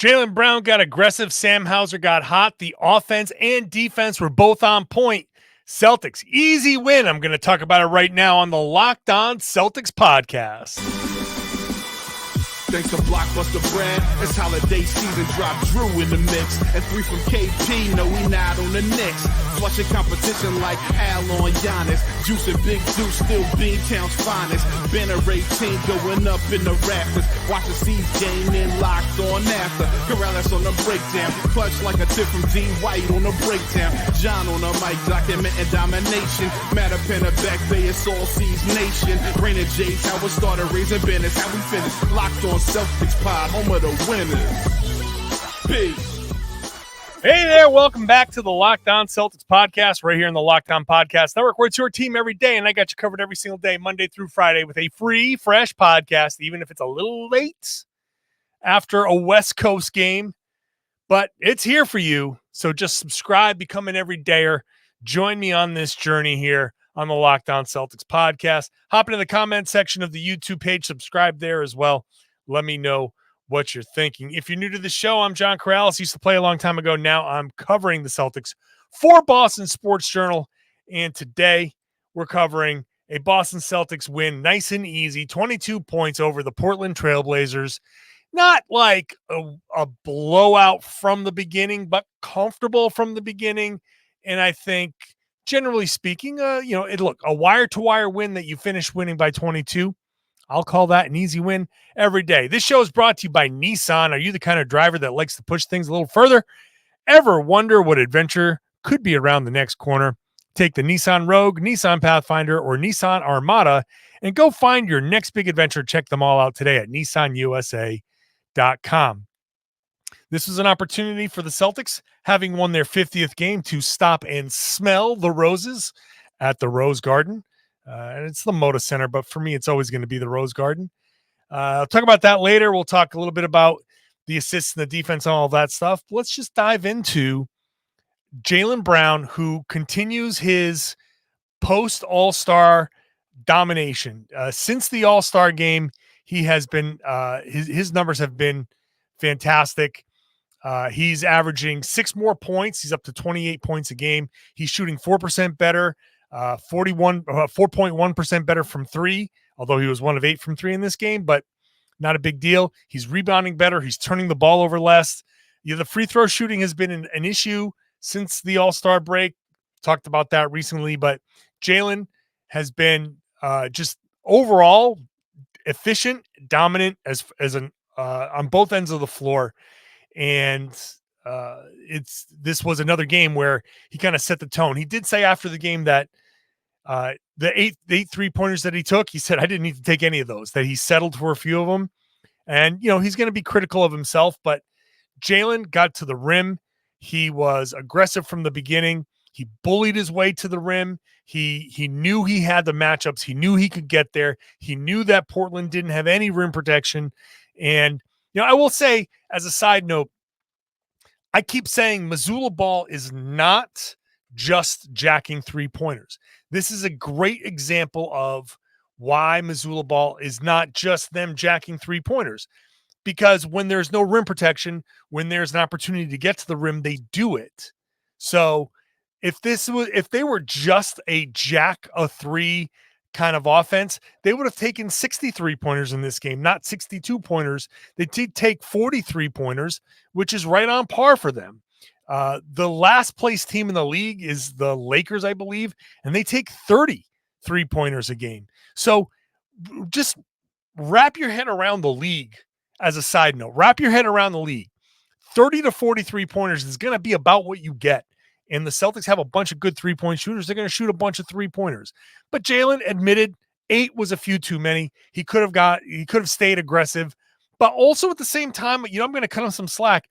Jaylen Brown got aggressive. Sam Hauser got hot. The offense and defense were both on point. Celtics, easy win. I'm going to talk about it right now on the Locked On Celtics podcast. Thanks to Blockbuster brand, it's holiday season, drop Drew in the mix. And 3 from KP, no we not on the Knicks. Flushing competition like Al on Giannis. Juice and Big Deuce, still Beantown's finest. Banner 18 going up in the rafters. Watch the C's game in Locked On after. Karalis on the breakdown, clutch like a tip from D White on the breakdown. John on the mic, documenting domination. Matter pen a back bay, it's all C's nation. Rain J's, how it started, raising banners, how we finish. Locked On Celtics pod, home of the winners. Peace. Hey there, welcome back to the Locked On Celtics podcast right here in the Locked On Podcast Network, where it's your team every day, and I got you covered every single day, Monday through Friday, with a free, fresh podcast, even if it's a little late after a West Coast game. But it's here for you, so just subscribe, become an everydayer. Join me on this journey here on the Locked On Celtics podcast. Hop into the comment section of the YouTube page, subscribe there as well. Let me know what you're thinking. If you're new to the show, I'm John Karalis. Used to play a long time ago. Now I'm covering the Celtics for Boston Sports Journal. And today we're covering a Boston Celtics win, nice and easy, 22 points over the Portland Trailblazers. Not like a blowout from the beginning, but comfortable from the beginning. And I think, generally speaking, a wire-to-wire win that you finish winning by 22. I'll call that an easy win every day. This show is brought to you by Nissan. Are you the kind of driver that likes to push things a little further? Ever wonder what adventure could be around the next corner? Take the Nissan Rogue, Nissan Pathfinder, or Nissan Armada and go find your next big adventure. Check them all out today at nissanusa.com. This was an opportunity for the Celtics, having won their 50th game, to stop and smell the roses at the Rose Garden. And it's the Moda Center, but for me, it's always going to be the Rose Garden. I'll talk about that later. We'll talk a little bit about the assists and the defense and all that stuff. But let's just dive into Jaylen Brown, who continues his post-All-Star domination. Since the All-Star game, he has been his numbers have been fantastic. He's averaging 6 more points. He's up to 28 points a game. He's shooting 4% better. 4.1% better from 3, although he was 1 of 8 from 3 in this game, but not a big deal. He's rebounding better. He's turning the ball over less. The free throw shooting has been an issue since the All-Star break. Talked about that recently, but Jaylen has been just overall efficient, dominant as an on both ends of the floor. And this was another game where he kind of set the tone. He did say after the game that the eight 3-pointers that he took, he said, I didn't need to take any of those, that he settled for a few of them. And, he's going to be critical of himself, but Jaylen got to the rim. He was aggressive from the beginning. He bullied his way to the rim. He knew he had the matchups. He knew he could get there. He knew that Portland didn't have any rim protection. And, I will say, as a side note, I keep saying Mazzulla ball is not just jacking 3-pointers. This is a great example of why Mazzulla ball is not just them jacking 3-pointers. Because when there's no rim protection, when there's an opportunity to get to the rim, they do it. So if they were just a jack a 3 kind of offense, they would have taken 63-pointers in this game, not 62-pointers. They did take 43-pointers, which is right on par for them. The last place team in the league is the Lakers, I believe, and they take 30 3-pointers a game. So just wrap your head around the league. As a side note, wrap your head around the league. 30 to 43 pointers is going to be about what you get. And the Celtics have a bunch of good 3-point shooters. They're going to shoot a bunch of 3-pointers. But Jaylen admitted 8 was a few too many. He could have stayed aggressive. But also at the same time, I'm going to cut him some slack.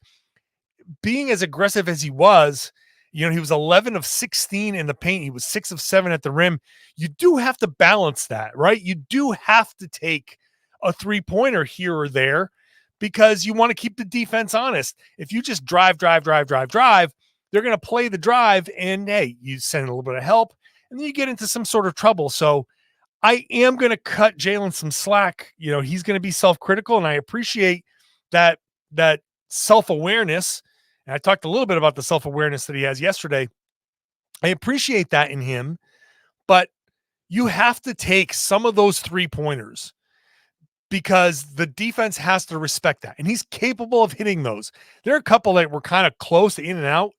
Being as aggressive as he was, he was 11 of 16 in the paint. He was 6 of 7 at the rim. You do have to balance that, right? You do have to take a 3-pointer here or there because you want to keep the defense honest. If you just drive, they're going to play the drive, and hey, you send a little bit of help, and then you get into some sort of trouble. So I am going to cut Jaylen some slack. He's going to be self-critical, and I appreciate that self-awareness, and I talked a little bit about the self-awareness that he has yesterday. I appreciate that in him, but you have to take some of those 3-pointers because the defense has to respect that. And he's capable of hitting those. There are a couple that were kind of close in and out.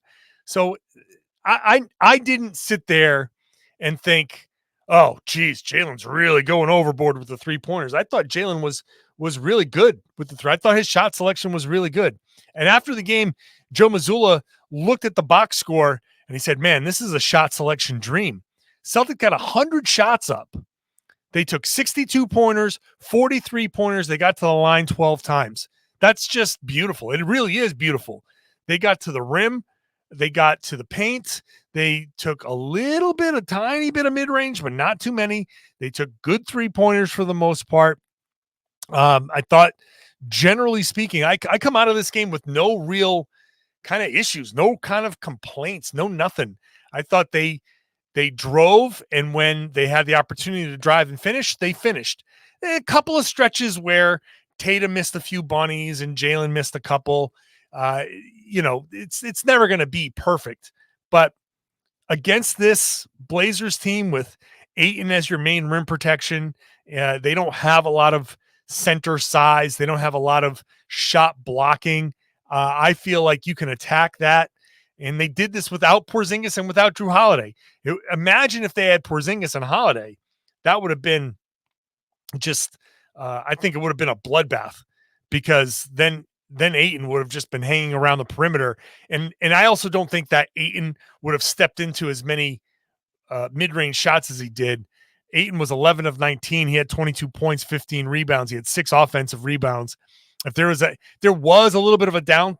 So I didn't sit there and think, oh, geez, Jaylen's really going overboard with the 3-pointers. I thought Jaylen was really good with the 3. I thought his shot selection was really good. And after the game, Joe Mazzulla looked at the box score and he said, man, this is a shot selection dream. Celtic got 100 shots up. They took 62 pointers, 43 pointers. They got to the line 12 times. That's just beautiful. It really is beautiful. They got to the rim. They got to the paint. They took a tiny bit of mid-range, but not too many. They took good 3-pointers for the most part. I thought, generally speaking, I come out of this game with no real kind of issues, no kind of complaints, no nothing. I thought they drove, and when they had the opportunity to drive and finish, they finished. A couple of stretches where Tatum missed a few bunnies and Jaylen missed a couple. It's never going to be perfect. But against this Blazers team with Ayton as your main rim protection, they don't have a lot of center size. They don't have a lot of shot blocking. I feel like you can attack that. And they did this without Porzingis and without Drew Holiday. Imagine if they had Porzingis and Holiday. That would have been just, I think it would have been a bloodbath, because then Ayton would have just been hanging around the perimeter. And I also don't think that Ayton would have stepped into as many mid-range shots as he did. Ayton was 11 of 19. He had 22 points, 15 rebounds. He had 6 offensive rebounds. If there was a little bit of a down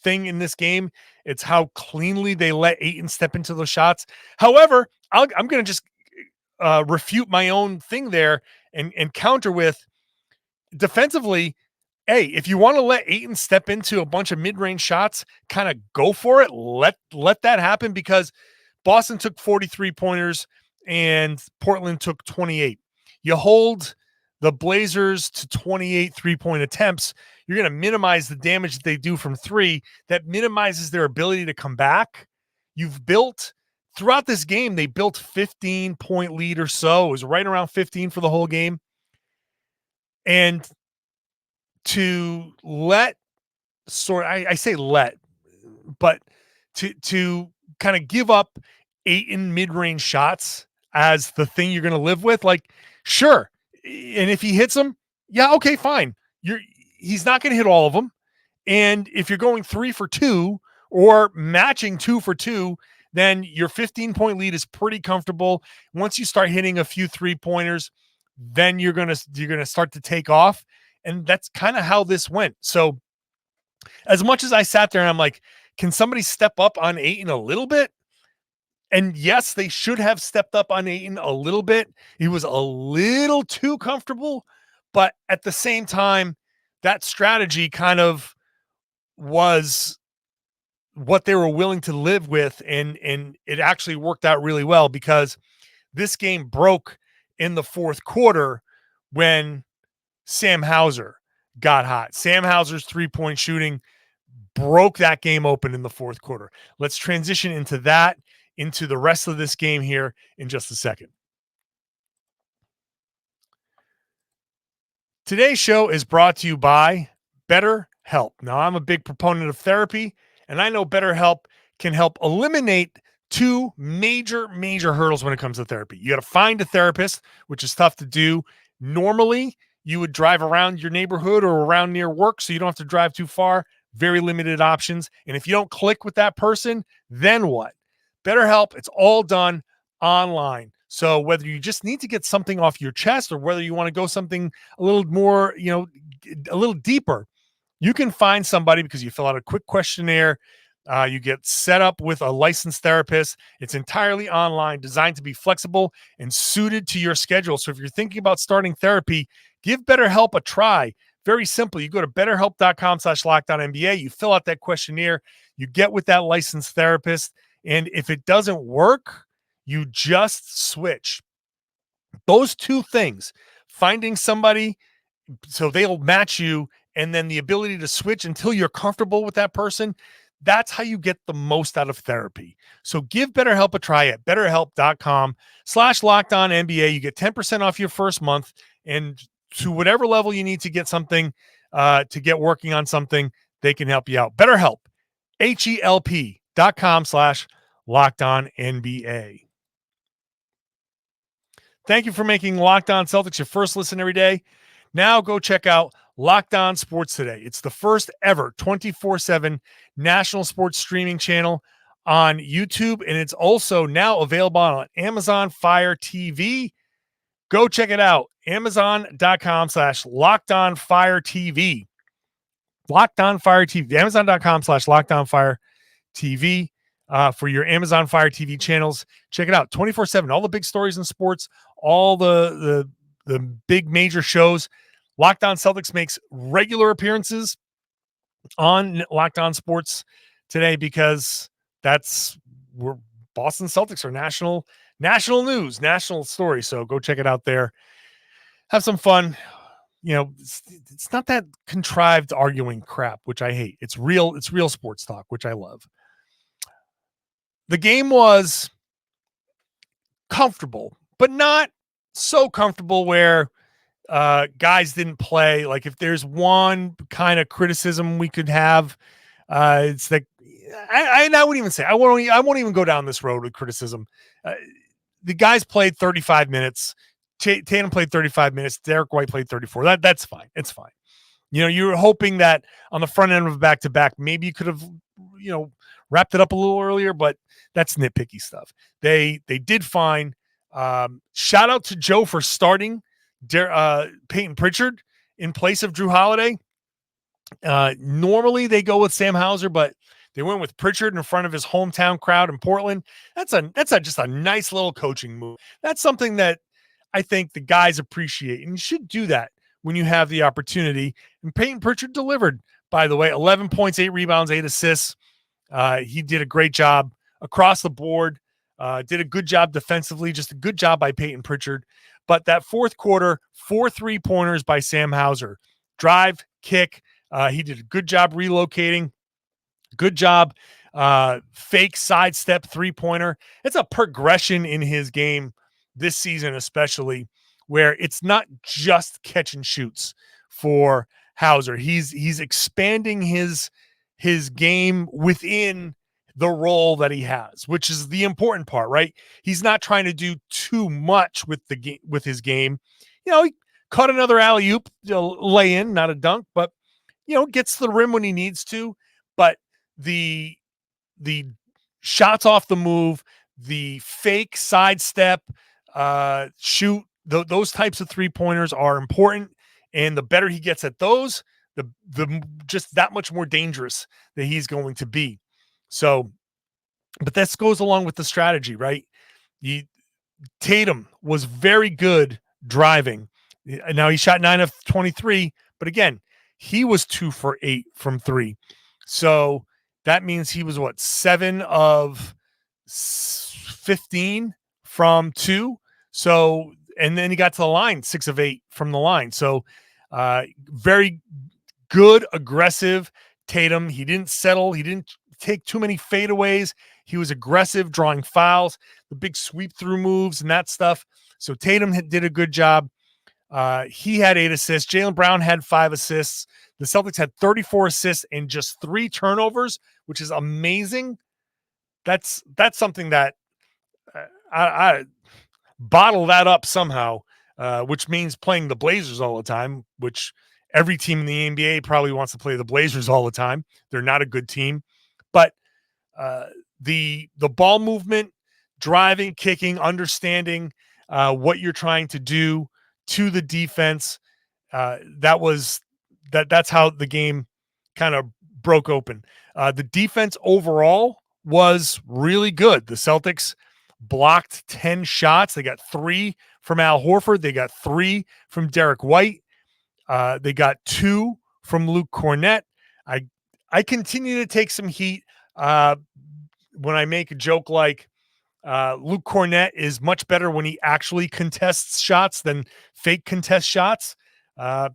thing in this game, it's how cleanly they let Ayton step into those shots. However, I'm going to just refute my own thing there and counter with, defensively, hey, if you want to let Ayton step into a bunch of mid-range shots, kind of go for it. Let that happen, because Boston took 43 pointers and Portland took 28. You hold the Blazers to 28 3-point attempts, you're going to minimize the damage that they do from 3. That minimizes their ability to come back. You've built, throughout this game, they built 15-point lead or so. It was right around 15 for the whole game. And to let I say let, but to kind of give up 8 in mid-range shots as the thing you're going to live with, like, sure. And if he hits them, yeah, okay, fine. He's not going to hit all of them. And if you're going 3 for 2 or matching 2 for 2, then your 15-point lead is pretty comfortable. Once you start hitting a few 3-pointers, then you're going to start to take off. And that's kind of how this went. So as much as I sat there and I'm like, can somebody step up on Ayton a little bit? And yes, they should have stepped up on Ayton a little bit. He was a little too comfortable, but at the same time, that strategy kind of was what they were willing to live with. And it actually worked out really well, because this game broke in the fourth quarter when Sam Hauser got hot. Sam Hauser's 3-point shooting broke that game open in the fourth quarter. Let's transition into the rest of this game here in just a second. Today's show is brought to you by BetterHelp. Now, I'm a big proponent of therapy, and I know BetterHelp can help eliminate 2 major hurdles when it comes to therapy. You got to find a therapist, which is tough to do. Normally, you would drive around your neighborhood or around near work, so you don't have to drive too far. Very limited options. And if you don't click with that person, then what? BetterHelp, it's all done online. So whether you just need to get something off your chest, or whether you want to go something a little more, a little deeper, you can find somebody, because you fill out a quick questionnaire. You get set up with a licensed therapist. It's entirely online, designed to be flexible and suited to your schedule. So if you're thinking about starting therapy, give BetterHelp a try. Very simple. You go to betterhelp.com/LockedOnNBA. You fill out that questionnaire. You get with that licensed therapist. And if it doesn't work, you just switch. Those 2 things, finding somebody so they'll match you and then the ability to switch until you're comfortable with that person. That's how you get the most out of therapy. So give BetterHelp a try at betterhelp.com/LockedOnNBA. You get 10% off your first month, and to whatever level you need to get something, to get working on something, they can help you out. BetterHelp, HELP.com/LockedOnNBA. Thank you for making Locked On Celtics your first listen every day. Now go check out Locked On Sports Today. It's the first ever 24/7 national sports streaming channel on YouTube, and it's also now available on Amazon Fire TV. Go check it out. Amazon.com/LockedOnFireTV. Locked On Fire TV. Amazon.com/LockedOnFireTV. For your Amazon Fire TV channels. Check it out 24/7. All the big stories in sports, all the big major shows. Locked On Celtics makes regular appearances on Locked On Sports Today because that's where Boston Celtics are national news, national story. So go check it out there. Have some fun. It's not that contrived arguing crap, which I hate. It's real sports talk, which I love. The game was comfortable, but not so comfortable where guys didn't play. Like if there's one kind of criticism we could have, it's like I wouldn't even say I won't even go down this road with criticism. The guys played 35 minutes. Tatum played 35 minutes. Derek White played 34. That's fine. It's fine. You were hoping that on the front end of a back-to-back, maybe you could have, wrapped it up a little earlier, but that's nitpicky stuff. They did fine. Shout out to Joe for starting Payton Pritchard in place of Drew Holiday. Normally they go with Sam Hauser, but they went with Pritchard in front of his hometown crowd in Portland. That's just a nice little coaching move. That's something that I think the guys appreciate, and you should do that when you have the opportunity. And Payton Pritchard delivered, by the way, 11 points, 8 rebounds, 8 assists. He did a great job across the board, did a good job defensively, just a good job by Payton Pritchard. But that fourth quarter, 4 3-pointers by Sam Hauser. Drive, kick. He did a good job relocating. Good job. Fake sidestep 3-pointer. It's a progression in his game this season, especially, where it's not just catch and shoots for Hauser. He's expanding his game within the role that he has, which is the important part, right? He's not trying to do too much with his game. He caught another alley-oop, lay in, not a dunk, but gets to the rim when he needs to. But the shots off the move, the fake sidestep, shoot, those types of 3-pointers are important. And the better he gets at those, the just that much more dangerous that he's going to be. So, but this goes along with the strategy, right? Tatum was very good driving. Now he shot 9 of 23, but again, he was 2 for 8 from 3. So that means he was 7 of 15 from 2. So, and then he got to the line, 6 of 8 from the line. So very good, aggressive Tatum. He didn't settle. He didn't take too many fadeaways. He was aggressive, drawing fouls, the big sweep through moves and that stuff. So Tatum did a good job. He had 8 assists. Jaylen Brown had 5 assists. The Celtics had 34 assists and just 3 turnovers, which is amazing. That's something that I bottle that up somehow, which means playing the Blazers all the time, which every team in the NBA probably wants to play the Blazers all the time. They're not a good team, but the ball movement, driving, kicking, understanding what you're trying to do to the defense, that's how the game kind of broke open. The defense overall was really good. The Celtics blocked 10 shots. They got 3 from Al Horford. They got 3 from Derek White. They got 2 from Luke Cornett. I continue to take some heat when I make a joke like Luke Cornett is much better when he actually contests shots than fake contest shots.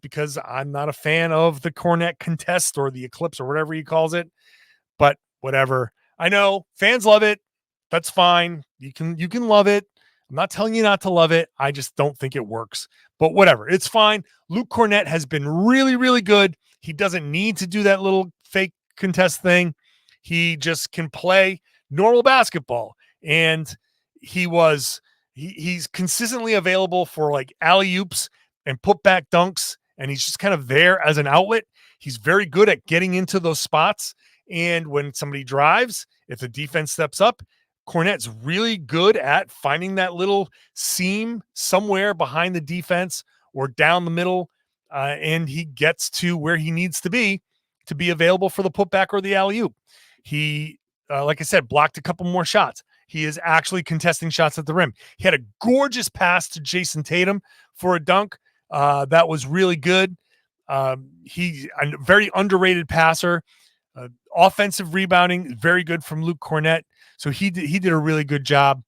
because I'm not a fan of the Cornet contest or the eclipse or whatever he calls it. But whatever. I know fans love it. That's fine. You can love it. I'm not telling you not to love it. I just don't think it works. But whatever. It's fine. Luke Cornet has been really, really good. He doesn't need to do that little fake contest thing. He just can play normal basketball. And he's consistently available for like alley-oops and put back dunks. And he's just kind of there as an outlet. He's very good at getting into those spots. And when somebody drives, if the defense steps up, Cornet's really good at finding that little seam somewhere behind the defense or down the middle, and he gets to where he needs to be available for the putback or the alley-oop. He, like I said, blocked a couple more shots. He is actually contesting shots at the rim. He had a gorgeous pass to Jayson Tatum for a dunk. That was really good. He's a very underrated passer. Offensive rebounding, very good from Luke Cornet. So he did a really good job.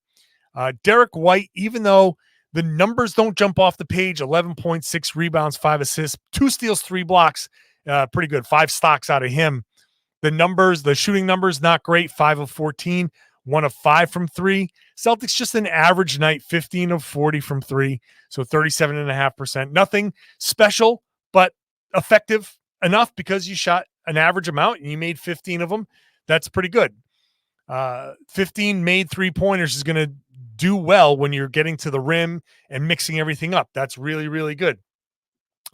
Derek White, even though the numbers don't jump off the page, 11.6 rebounds, 5 assists, 2 steals, 3 blocks, pretty good. 5 stocks out of him. The shooting numbers, not great. 5 of 14, 1 of 5 from 3. Celtics just an average night, 15 of 40 from 3. So 37.5%. Nothing special, but effective enough because you shot an average amount and you made 15 of them. That's pretty good. 15 made 3-pointers is going to do well when you're getting to the rim and mixing everything up. That's really, really good.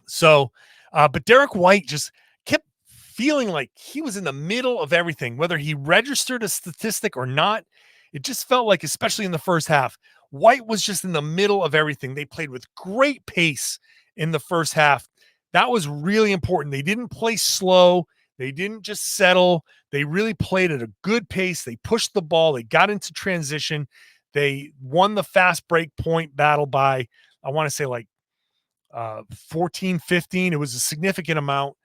So, but Derek White just kept feeling like he was in the middle of everything, whether he registered a statistic or not. It just felt like, especially in the first half, White was just in the middle of everything. They played with great pace in the first half. That was really important. They didn't play slow. They didn't just settle. They really played at a good pace. They pushed the ball. They got into transition. They won the fast break point battle by, I want to say, like 14, 15. It was a significant amount.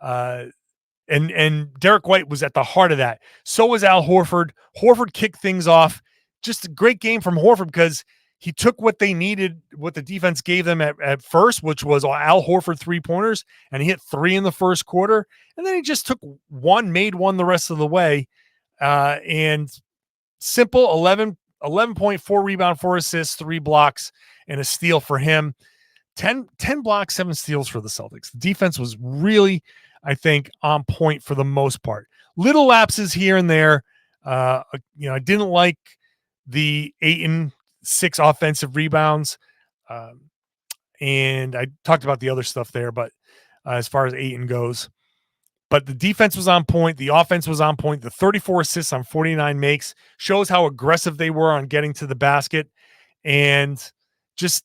And Derek White was at the heart of that. So was Al Horford. Horford kicked things off. Just a great game from Horford because he took what they needed, what the defense gave them at first, which was Al Horford 3-pointers, and he hit 3 in the first quarter. And then he just took one, made one the rest of the way. And simple 11.4 rebound, 4 assists, 3 blocks, and a steal for him. 10 blocks, 7 steals for the Celtics. The defense was really, I think, on point for the most part. Little lapses here and there. I didn't like the Ayton 6 offensive rebounds. And I talked about the other stuff there, but as far as Ayton goes, but the defense was on point. The offense was on point. The 34 assists on 49 makes shows how aggressive they were on getting to the basket. And just,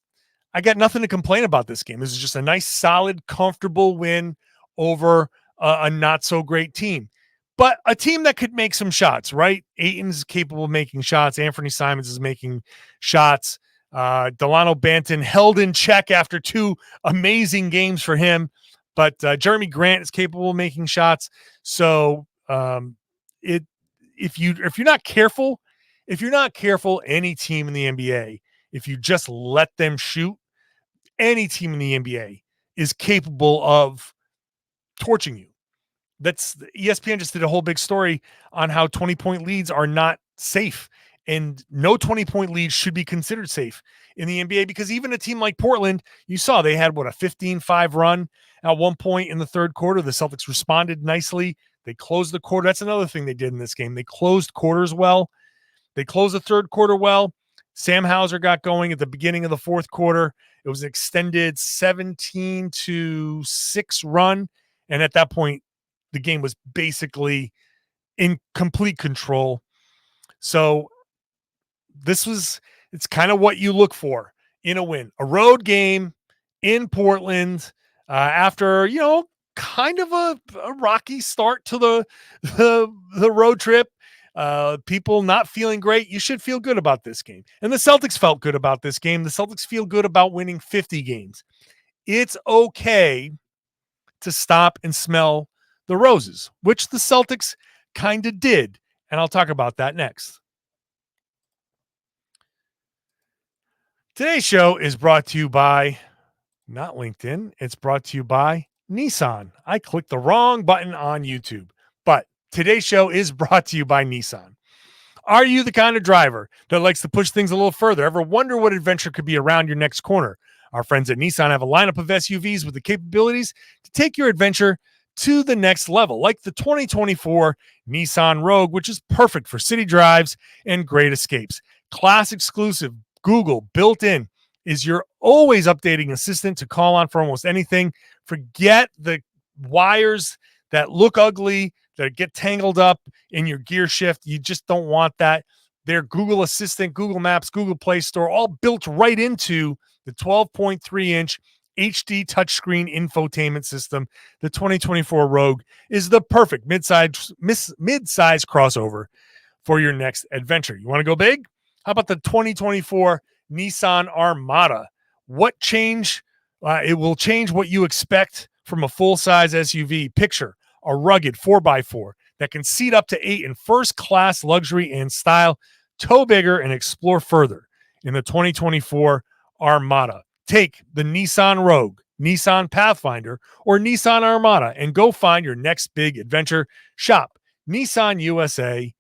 I got nothing to complain about this game. This is just a nice, solid, comfortable win over a not so great team, but a team that could make some shots, right? Ayton's capable of making shots. Anthony Simons is making shots. Delano Banton held in check after 2 amazing games for him, but Jeremy Grant is capable of making shots. So if you're not careful, any team in the NBA, if you just let them shoot, any team in the NBA is capable of torching you. That's ESPN just did a whole big story on how 20-point leads are not safe, and no 20-point lead should be considered safe in the NBA, because even a team like Portland, you saw they had a 15-5 run at one point in the third quarter. The Celtics responded nicely. They closed the quarter. That's another thing they did in this game. They closed quarters well. They closed the third quarter well. Sam Hauser got going at the beginning of the fourth quarter. It was an extended 17-6 run. And at that point, the game was basically in complete control. So it's kind of what you look for in a win. A road game in Portland after, kind of a rocky start to the road trip. People not feeling great. You should feel good about this game. And the Celtics felt good about this game. The Celtics feel good about winning 50 games. It's okay to stop and smell the roses, which the Celtics kind of did. And I'll talk about that next. Today's show is brought to you by not LinkedIn. It's brought to you by Nissan. I clicked the wrong button on YouTube, but today's show is brought to you by Nissan. Are you the kind of driver that likes to push things a little further? Ever wonder what adventure could be around your next corner? Our friends at Nissan have a lineup of SUVs with the capabilities to take your adventure to the next level, like the 2024 Nissan Rogue, which is perfect for city drives and great escapes. Class exclusive, Google built in is your always updating assistant to call on for almost anything. Forget the wires that look ugly, that get tangled up in your gear shift. You just don't want that. Their Google Assistant, Google Maps, Google Play Store, all built right into the 12.3-inch HD touchscreen infotainment system. The 2024 Rogue is the perfect mid-size crossover for your next adventure. You want to go big? How about the 2024 Nissan Armada? What change? It will change what you expect from a full-size SUV. Picture a rugged 4x4 that can seat up to 8 in first-class luxury and style. Tow bigger and explore further in the 2024 Armada. Take the Nissan Rogue, Nissan Pathfinder, or Nissan Armada and go find your next big adventure. Shop nissanusa.com.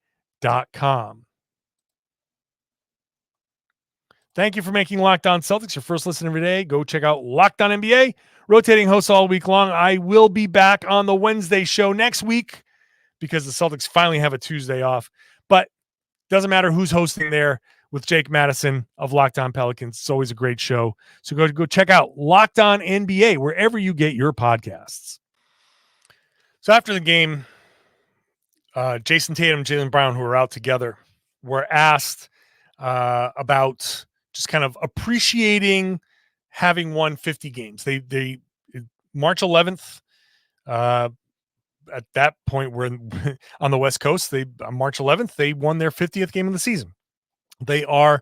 Thank you for making Locked On Celtics your first listen every day. Go check out Locked On NBA, rotating hosts all week long. I will be back on the Wednesday show next week because the Celtics finally have a Tuesday off. But doesn't matter who's hosting there with Jake Madison of Locked On Pelicans. It's always a great show. So go check out Locked On NBA wherever you get your podcasts. So after the game, Jayson Tatum and Jaylen Brown, who were out together, were asked about just kind of appreciating having won 50 games. They March 11th, at that point, we're on the West Coast. On March 11th, they won their 50th game of the season. They are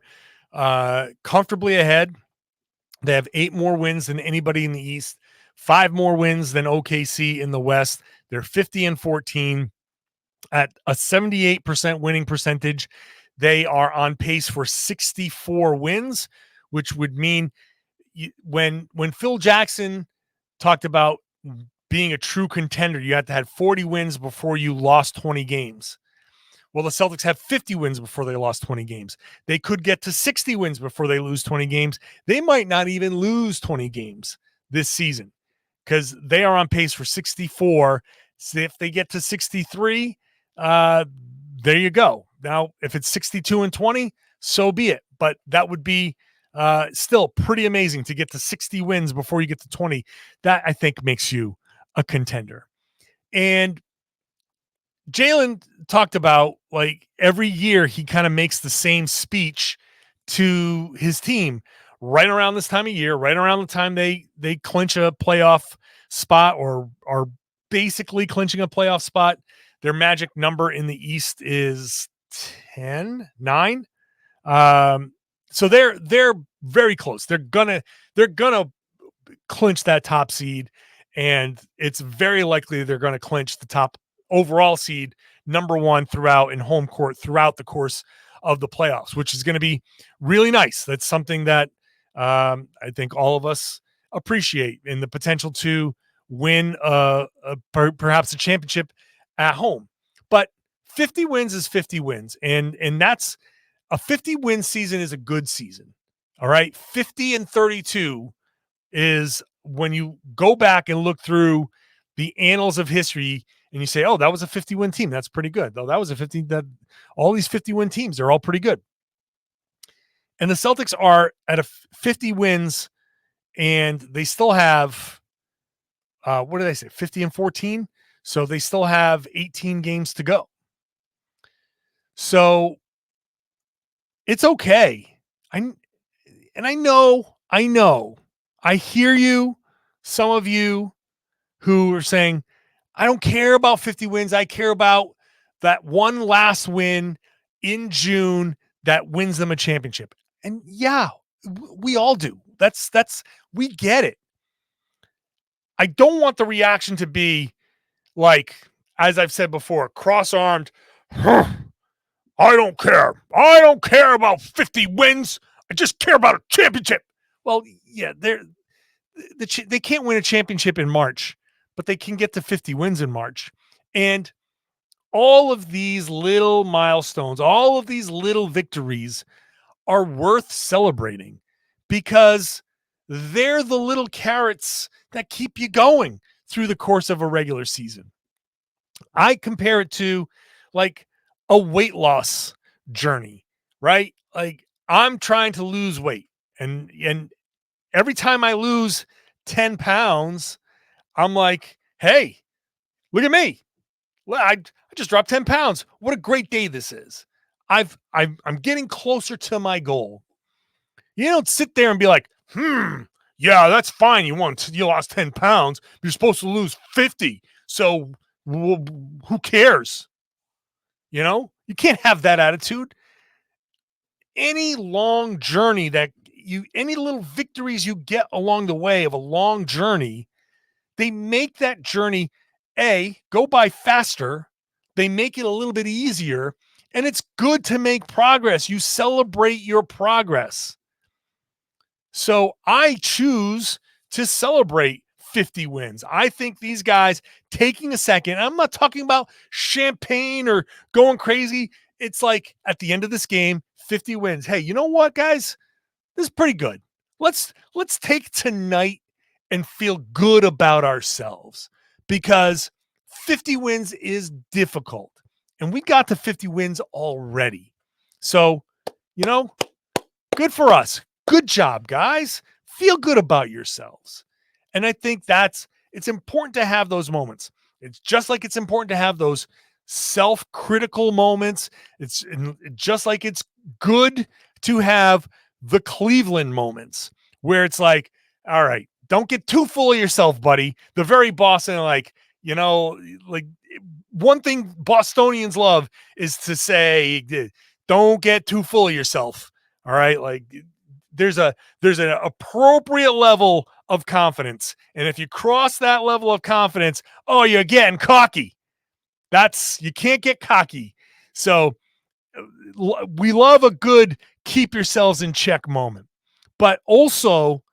comfortably ahead. They have 8 more wins than anybody in the East, 5 more wins than OKC in the West. They're 50-14 at a 78% winning percentage. They are on pace for 64 wins, which would mean when Phil Jackson talked about being a true contender, you had to have 40 wins before you lost 20 games. Well, the Celtics have 50 wins before they lost 20 games. They could get to 60 wins before they lose 20 games. They might not even lose 20 games this season because they are on pace for 64. So if they get to 63, there you go. Now, if it's 62-20, so be it. But that would be still pretty amazing to get to 60 wins before you get to 20. That, I think, makes you a contender. And Jaylen talked about, like, every year he kind of makes the same speech to his team right around this time of year, right around the time they clinch a playoff spot or are basically clinching a playoff spot. Their magic number in the East is 9. So they're very close. They're gonna clinch that top seed, and it's very likely they're going to clinch the top overall seed, number 1 throughout in home court throughout the course of the playoffs, which is going to be really nice. That's something that I think all of us appreciate, in the potential to win perhaps a championship at home. But 50 wins is 50 wins, and that's a 50-win season is a good season. All right, 50-32 is when you go back and look through the annals of history and you say, oh, that was a 50-win team. That's pretty good. Though that was a 50. That all these 50-win teams, they're all pretty good. And the Celtics are at 50 wins, and they still have what did I say? 50-14. So they still have 18 games to go. So it's okay. I know. I hear you. Some of you who are saying, I don't care about 50 wins. I care about that one last win in June that wins them a championship. And yeah, we all do. We get it. I don't want the reaction to be like, as I've said before, cross-armed. I don't care. I don't care about 50 wins. I just care about a championship. Well, yeah, they can't win a championship in March, but they can get to 50 wins in March. And all of these little milestones, all of these little victories are worth celebrating because they're the little carrots that keep you going through the course of a regular season. I compare it to like a weight loss journey, right? Like I'm trying to lose weight, and every time I lose 10 pounds, I'm like, hey, look at me. Well, I just dropped 10 pounds. What a great day this is. I'm getting closer to my goal. You don't sit there and be like, yeah, that's fine. You lost 10 pounds. You're supposed to lose 50. So who cares? You can't have that attitude. Any long journey any little victories you get along the way of a long journey, they make that journey go by faster. They make it a little bit easier, and it's good to make progress. You celebrate your progress. So I choose to celebrate 50 wins. I think these guys taking a second, I'm not talking about champagne or going crazy. It's like at the end of this game, 50 wins. Hey, you know what, guys? This is pretty good. Let's take tonight and feel good about ourselves because 50 wins is difficult. And we got to 50 wins already. So, good for us. Good job, guys. Feel good about yourselves. And I think it's important to have those moments. It's just like it's important to have those self-critical moments. It's just like it's good to have the Cleveland moments where it's like, all right, don't get too full of yourself, buddy. The very Boston, like one thing Bostonians love is to say, don't get too full of yourself. All right. Like there's an appropriate level of confidence. And if you cross that level of confidence, you're getting cocky. You can't get cocky. So we love a good keep yourselves in check moment, but also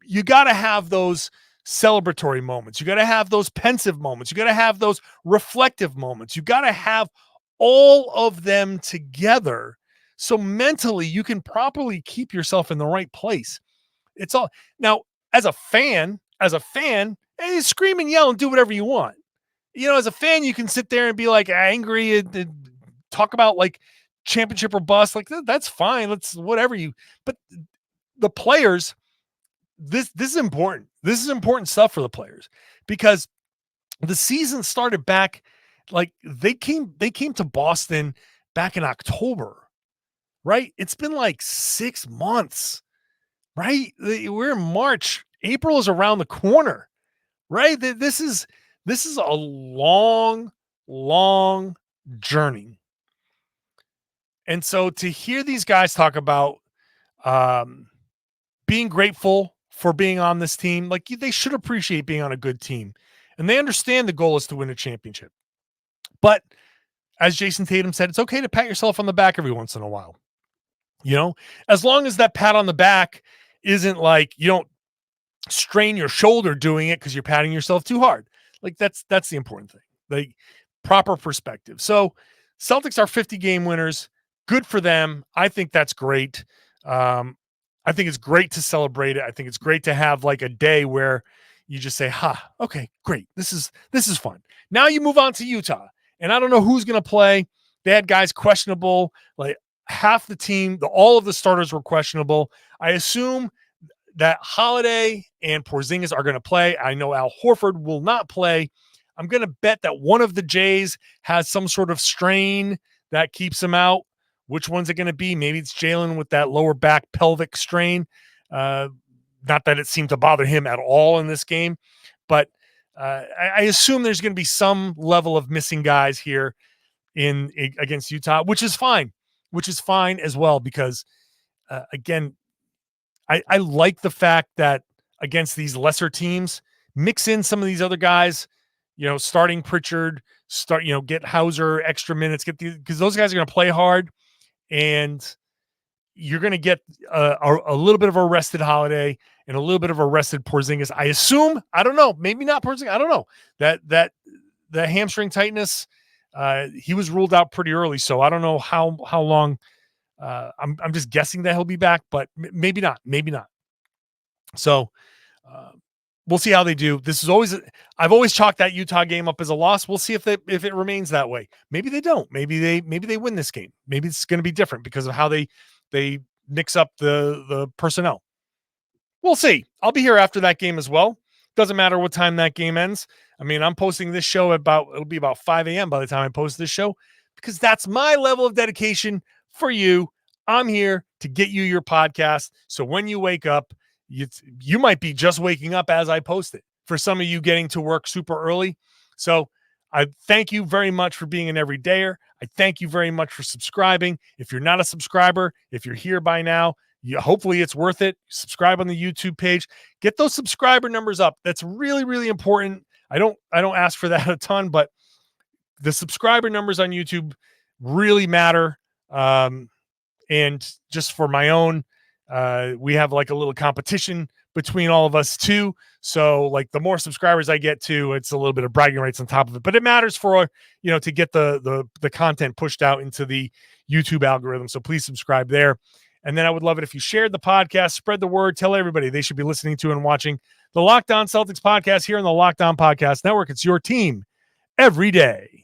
you got to have those celebratory moments. You got to have those pensive moments. You got to have those reflective moments. You got to have all of them together so mentally you can properly keep yourself in the right place. It's all now as a fan, hey, scream and yell and do whatever you want. As a fan, you can sit there and be like angry and talk about like championship or bust. Like that's fine. Let's whatever but the players, this is important. This is important stuff for the players because the season started back like they came to Boston back in October, right? It's been like 6 months, right? We're in March. April is around the corner, right? This is a long journey. And so to hear these guys talk about being grateful for being on this team, like they should appreciate being on a good team. And they understand the goal is to win a championship. But as Jayson Tatum said, it's okay to pat yourself on the back every once in a while. As long as that pat on the back isn't like you don't strain your shoulder doing it because you're patting yourself too hard. Like that's the important thing. Like proper perspective. So Celtics are 50 game winners. Good for them. I think that's great. I think it's great to celebrate it. I think it's great to have like a day where you just say, okay, great. This is fun. Now you move on to Utah. And I don't know who's going to play. They had guys questionable. Like half the team, all of the starters were questionable. I assume that Holiday and Porzingis are going to play. I know Al Horford will not play. I'm going to bet that one of the Jays has some sort of strain that keeps him out. Which one's it going to be? Maybe it's Jaylen with that lower back pelvic strain. Not that it seemed to bother him at all in this game, but I assume there's going to be some level of missing guys here against Utah, which is fine as well, because again, I like the fact that against these lesser teams, mix in some of these other guys, starting Pritchard, get Hauser extra minutes, because those guys are going to play hard. And you're going to get a little bit of a rested Holiday and a little bit of a rested Porzingis. I assume, I don't know, maybe not Porzingis. I don't know that the hamstring tightness, he was ruled out pretty early. So I don't know how long. I'm just guessing that he'll be back, but maybe not. So we'll see how they do. This is always, I've always chalked that Utah game up as a loss. We'll see if it remains that way. Maybe they don't. Maybe they win this game. Maybe it's going to be different because of how they mix up the personnel. We'll see. I'll be here after that game as well. Doesn't matter what time that game ends. I mean, I'm posting this show it'll be about 5 a.m. by the time I post this show, because that's my level of dedication for you. I'm here to get you your podcast. So when you wake up, you might be just waking up as I post it. For some of you, getting to work super early. So I thank you very much for being an everydayer. I thank you very much for subscribing. If you're not a subscriber, if you're here by now, hopefully it's worth it. Subscribe on the YouTube page. Get those subscriber numbers up. That's really, really important. I don't ask for that a ton, but the subscriber numbers on YouTube really matter. And just for my own, we have like a little competition between all of us too. So like the more subscribers I get to, it's a little bit of bragging rights on top of it, but it matters for, to get the content pushed out into the YouTube algorithm. So please subscribe there. And then I would love it if you shared the podcast, spread the word, tell everybody they should be listening to and watching the Locked On Celtics podcast here on the Locked On Podcast Network. It's your team every day.